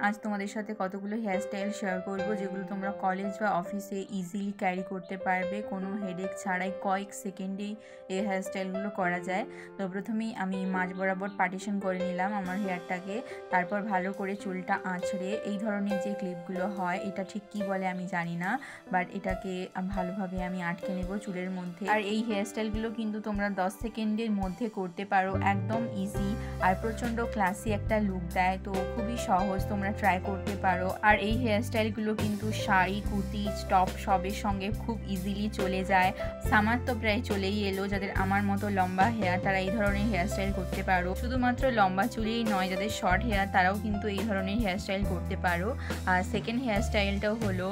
আজ তোমাদের সাথে কতগুলো হেয়ারস্টাইল শেয়ার করব যেগুলো তোমরা কলেজ বা অফিসে ইজিলি ক্যারি করতে পারবে, কোনো হেডেক ছাড়াই কয়েক সেকেন্ডেই এই হেয়ারস্টাইলগুলো করা যায়। তো প্রথমেই আমি মাঝ বরাবর পার্টিশন করে নিলাম আমার হেয়ারটাকে, তারপর ভালো করে চুলটা আঁচড়ে এই ধরনের যে ক্লিপগুলো হয়, এটা ঠিক কী বলে আমি জানি না, বাট এটাকে ভালোভাবে আমি আটকে নেব চুলের মধ্যে। আর এই হেয়ারস্টাইলগুলো কিন্তু তোমরা 10 সেকেন্ডের মধ্যে করতে পারো, একদম ইজি আর প্রচণ্ড ক্লাসি একটা লুক দেয়। তো খুবই সহজ, তোমরা ট্রাই করতে পারো। আর এই হেয়ারস্টাইলগুলো কিন্তু শাড়ি, কুর্তি, টপ সবের সঙ্গে খুব ইজিলি চলে যায়। সামার তো প্রায় চলেই এলো, যাদের আমার মতো লম্বা হেয়ার তারা এই ধরনের হেয়ারস্টাইল করতে পারো। শুধুমাত্র লম্বা চুলেই নয়, যাদের শর্ট হেয়ার তারাও কিন্তু এই ধরনের হেয়ারস্টাইল করতে পারো। আর সেকেন্ড হেয়ারস্টাইলটাও হলো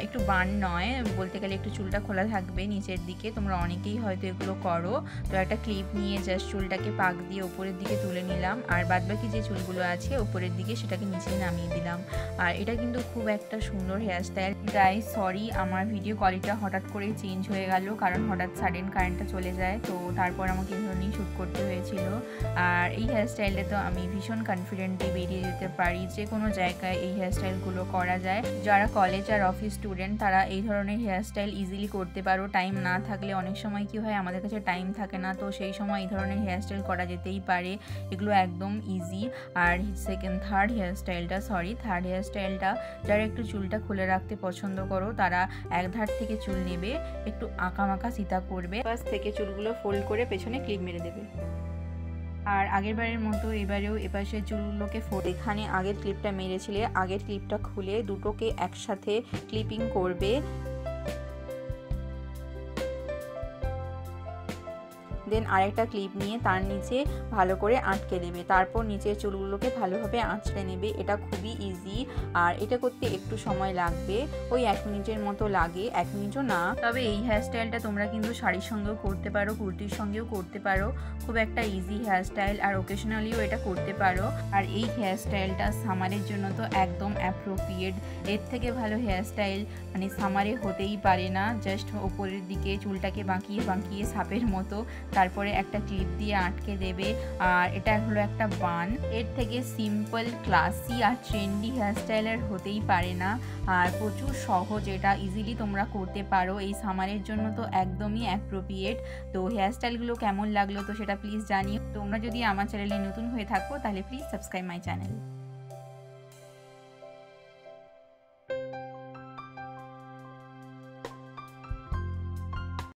একটু বান নয়, বলতে গেলে একটু চুলটা খোলা থাকবে নিচের দিকে, তোমরা অনেকেই হয়তো এগুলো করো। তো একটা ক্লিপ নিয়ে জাস্ট চুলটাকে পাক দিয়ে উপরের দিকে তুলে নিলাম, আর বাদবাকি যে চুলগুলো আছে উপরের দিকে সেটাকে নিচে নামিয়ে দিলাম। আর এটা কিন্তু খুব একটা সুন্দর হেয়ারস্টাইল। গাইস সরি, আমার ভিডিও কোয়ালিটিটা হঠাৎ করে চেঞ্জ হয়ে গেল, কারণ হঠাৎ সাডেন কারেন্টটা চলে যায়, তো তারপর আমাকে এই ধরনের শ্যুট করতে হয়েছিল। আর এই হেয়ারস্টাইলটা তো আমি ভীষণ কনফিডেন্টলি বেরিয়ে যেতে পারি, যে কোনো জায়গায় এই হেয়ারস্টাইলগুলো করা যায়। যারা কলেজ আর অফিস স্টুডেন্ট তারা এই ধরনের হেয়ারস্টাইল ইজিলি করতে পারো। টাইম না থাকলে, অনেক সময় কি হয় আমাদের কাছে টাইম থাকে না, তো সেই সময় এই ধরনের হেয়ারস্টাইল করা যেতেই পারে, এগুলো একদম ইজি। আর থার্ড হেয়ারস্টাইলটা যারা একটু চুলটা খুলে রাখতে পছন্দ করো, তারা এক ধার থেকে চুল নেবে, একটু আঁকামাকা সিতা করবে, পাশ থেকে চুলগুলো ফোল্ড করে পেছনে ক্লিপ মেরে দেবে। আর আগের বারের মতো এবারেও এপাশের চুলগুলোকে এখানে আগের ক্লিপটা মেরেছিলে, আগের ক্লিপটা খুলে দুটোকে একসাথে ক্লিপিং করবে। দেন আরেকটা ক্লিপ নিয়ে তার নিচে ভালো করে আটকে দেবে, তারপর নিচের চুলগুলোকে ভালোভাবে আঁচড়ে নেবে। এটা খুবই ইজি, আর এটা করতে একটু সময় লাগবে, ওই 1 মিনিটের মতো লাগে, 1 মিনিটও না। তবে এই হেয়ারস্টাইলটা তোমরা কিন্তু শাড়ির সঙ্গেও করতে পারো, কুর্তির সঙ্গেও করতে পারো, খুব একটা ইজি হেয়ারস্টাইল, আর ওকেশনালিও এটা করতে পারো। আর এই হেয়ারস্টাইলটা সামারের জন্য তো একদম অ্যাপ্রোপ্রিয়েট, এর থেকে ভালো হেয়ারস্টাইল মানে সামারে হতেই পারে না। জাস্ট ওপরের দিকে চুলটাকে বাঁকিয়ে বাঁকিয়ে সাপের মতো, তারপরে একটা ক্লিপ দিয়ে আটকে দেবে। আর এটা হলো একটা বান, এর থেকে সিম্পল, ক্লাসি আর ট্রেন্ডি হেয়ারস্টাইল আর হতেই পারে না। আর প্রচুর সহজ, এটা ইজিলি তোমরা করতে পারো, এই সামারের জন্য তো একদমই অ্যাপ্রোপ্রিয়েট। তো হেয়ারস্টাইলগুলো কেমন লাগলো তো সেটা প্লিজ জানিও। তোমরা যদি আমার চ্যানেলে নতুন হয়ে থাকো তাহলে প্লিজ সাবস্ক্রাইব মাই চ্যানেল।